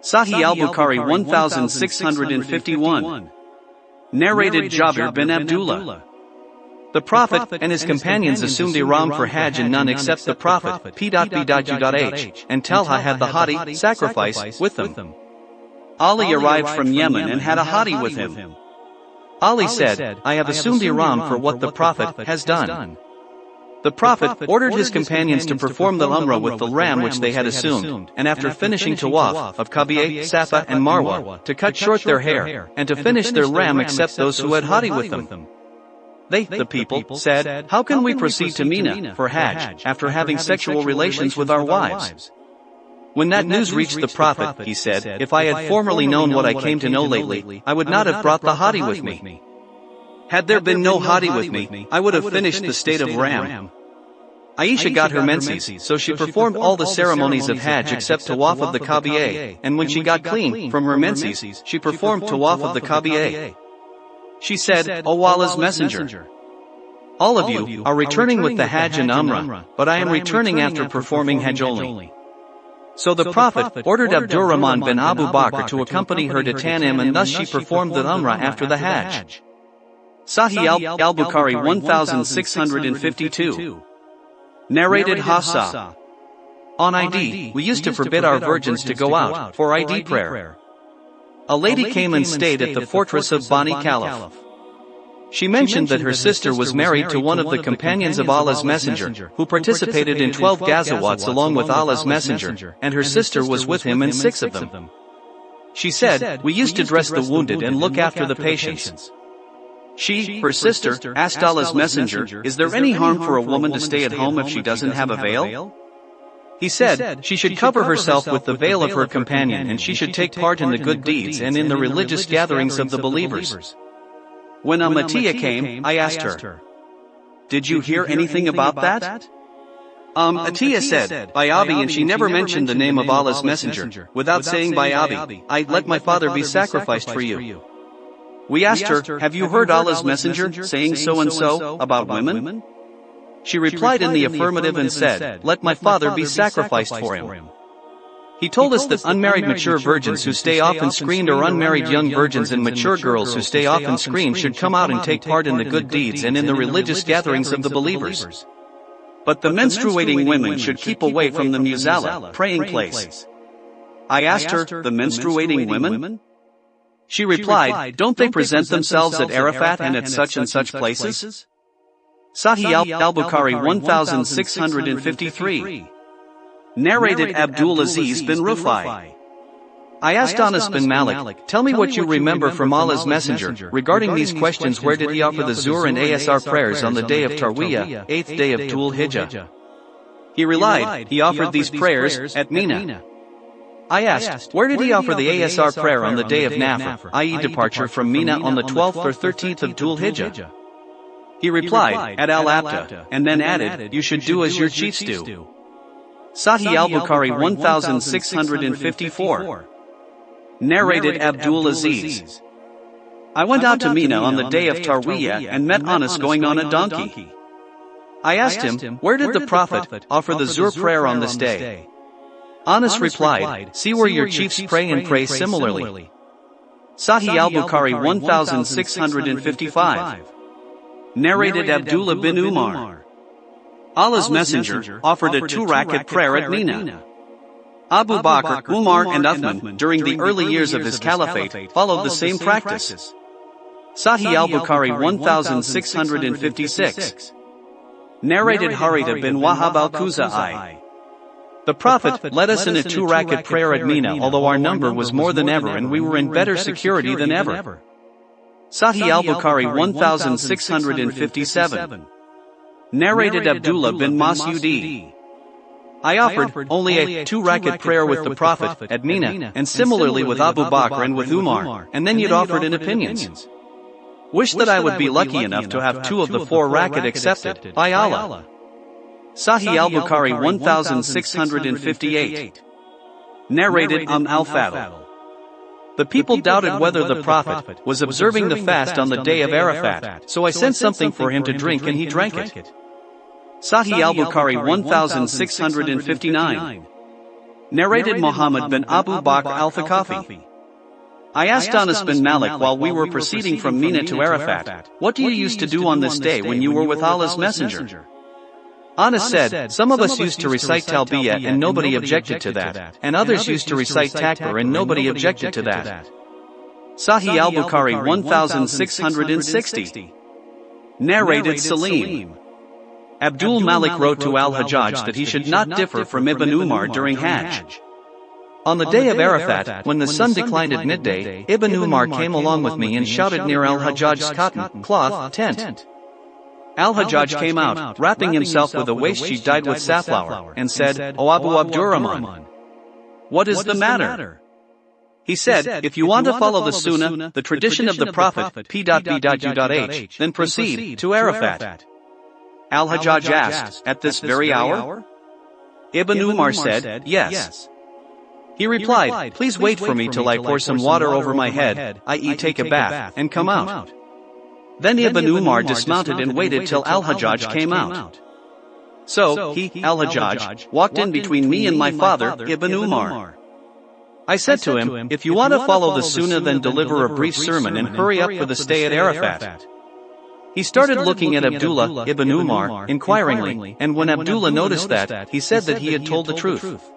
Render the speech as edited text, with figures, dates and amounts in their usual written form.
Sahih al-Bukhari 1651. Narrated Jabir bin Abdullah. The Prophet and his companions assumed ihram for Hajj, and none except the Prophet P.W.H. and Talha had the hadi sacrifice with them. Ali arrived from Yemen and had a hadi with him. Ali said, "I have assumed ihram for what the Prophet has done." The Prophet ordered his companions to perform the Umrah with the ram which they had assumed, and after finishing Tawaf of Kaaba, Safa and Marwa, to cut short their hair, and to finish their ram except those who had hadi with them. They, the people, said, "How can we proceed to Mina for Hajj after having sexual relations with our wives?" When that news reached the Prophet, he said, "If I had formerly known what I came to know lately, I would not have brought the hadi with me. Had there been no hadi with me, I would have finished the state of ram." Aisha got her menses, so she performed all the ceremonies of Hajj except Tawaf of the Kaaba, and when she got clean from her menses, she performed Tawaf of the Kaaba. She said, "O Allah's Messenger, all of you are returning with the Hajj and Umrah, but I am returning after performing Hajj only." So the Prophet ordered Abdurrahman bin Abu Bakr to accompany her to Tanim, and thus she performed the Umrah after the Hajj. Sahih al-Bukhari 1652. Narrated Hafsa. On Eid, we used to forbid our virgins to go out for Eid prayer. A lady came and stayed at the fortress of Bani Khalaf. She mentioned that her sister was married to one of the companions of Allah's Messenger, who participated in 12 ghazawats along with Allah's Messenger, and her sister was with him in 6 of them. She said, "We used to dress the wounded and look after the patients." She, her sister, asked Allah's Messenger, "Is there any harm for a woman to stay at home if she doesn't have a veil?" He said, "She should cover herself with the veil of her companion, and she should take part in the good deeds and in the religious gatherings of the believers." When Amatiyah came, I asked her, "Did you hear anything about that?" Atiyah said, "By Abi," and she never mentioned the name of Allah's Messenger, without saying by Abi, "I let my father be sacrificed for you." We asked her, "Have you heard Allah's Messenger saying so and so about women?" She replied in the affirmative and said, "Let my father be sacrificed for him." He told us that unmarried mature virgins who stay often screened, or unmarried young virgins and mature girls who stay often screened, should come out and take part in the good deeds and in the religious gatherings of the believers. But the menstruating women should keep away from the musalla, praying place. I asked her, "The menstruating women?" She replied, "Don't they present themselves at Arafat and at such and such places?" Sahih al-Bukhari 1653. Narrated Abdul Aziz bin Rufai. I asked Anas bin Malik, "Tell me what you remember from Allah's Messenger regarding these questions. Where did he offer the Zuhr and Asr prayers on the day of Tarwiyah, 8th day of Dhul Hijjah?" He replied, "He offered these prayers at Mina." I asked, "Where did he offer the Asr prayer on the day of Nafr, i.e. departure from Mina on the 12th or 13th of Dhul Hijjah?" He replied, "At Al-Abta," and then added, "You should do as your chiefs do." Sahih al-Bukhari 1654. Narrated Abdul Aziz. I went out to Mina on the day of Tarwiyah and met Anas going on a donkey. I asked him, "Where did the Prophet offer the Zuhr prayer on this day?" Anas replied, "See where your chiefs pray, and pray similarly." Sahih al-Bukhari 1655. Narrated Abdullah bin Umar. Allah's Messenger offered a 2-rakat prayer at Mina. Abu Bakr, Umar and Uthman, during the early years of his caliphate, followed the same practice. Sahih al-Bukhari 1656. Narrated Harita bin Wahab al-Khuzai. The Prophet led us in a 2-rakat prayer at Mina, although our number was more than ever and we were in better security than ever. Sahih al-Bukhari 1657. Narrated Abdullah bin Mas'udi. I offered only a 2-rakat prayer with the Prophet at Mina, and similarly with Abu Bakr and with Umar, and then yet offered in opinions. Wish that I would be lucky enough to have 2 of the 4 rakat accepted, by Allah. Sahih al-Bukhari 1658. Narrated al-Fadl. The people doubted whether the Prophet was observing the fast on the day of Arafat, so I sent something for him to drink and he drank it. Sahih al-Bukhari 1659. Narrated Muhammad bin Abu Bakr al-Thaqafi. I asked Anas bin Malik while we were proceeding from Mina to Arafat, what do you used to do on this day when you were with Allah's Messenger? Anas said, some of us used to recite Talbiyah and nobody objected to that, and others used to recite Takbir and nobody objected to that. Sahih al-Bukhari 1660. Narrated Salim. Abdul Malik wrote to al-Hajjaj that he should not differ from Ibn Umar during Hajj. On the day of Arafat, when the sun declined at midday, Ibn Umar came along with me and shouted near al-Hajjaj's cotton cloth tent. Al-Hajjaj came out, wrapping himself with a waist sheet dyed with safflower, and said, O Abu Abdurrahman, what is the matter? He said, if you want to follow the Sunnah, the tradition of the Prophet, p.b.u.h, then proceed to Arafat. Al-Hajjaj asked, at this very hour? Ibn Umar said, yes. He replied, please wait for me till I pour some water over my head, i.e. take a bath, and come out. Then Ibn Umar dismounted and waited till al-Hajjaj came out. So, he, al-Hajjaj, walked in between me and my father, Ibn Umar. I said to him, if you want to follow the Sunnah then deliver a brief sermon and hurry up for the stay at Arafat. He started looking at Abdullah ibn Umar inquiringly, and when Abdullah noticed that, he said that he had told the truth.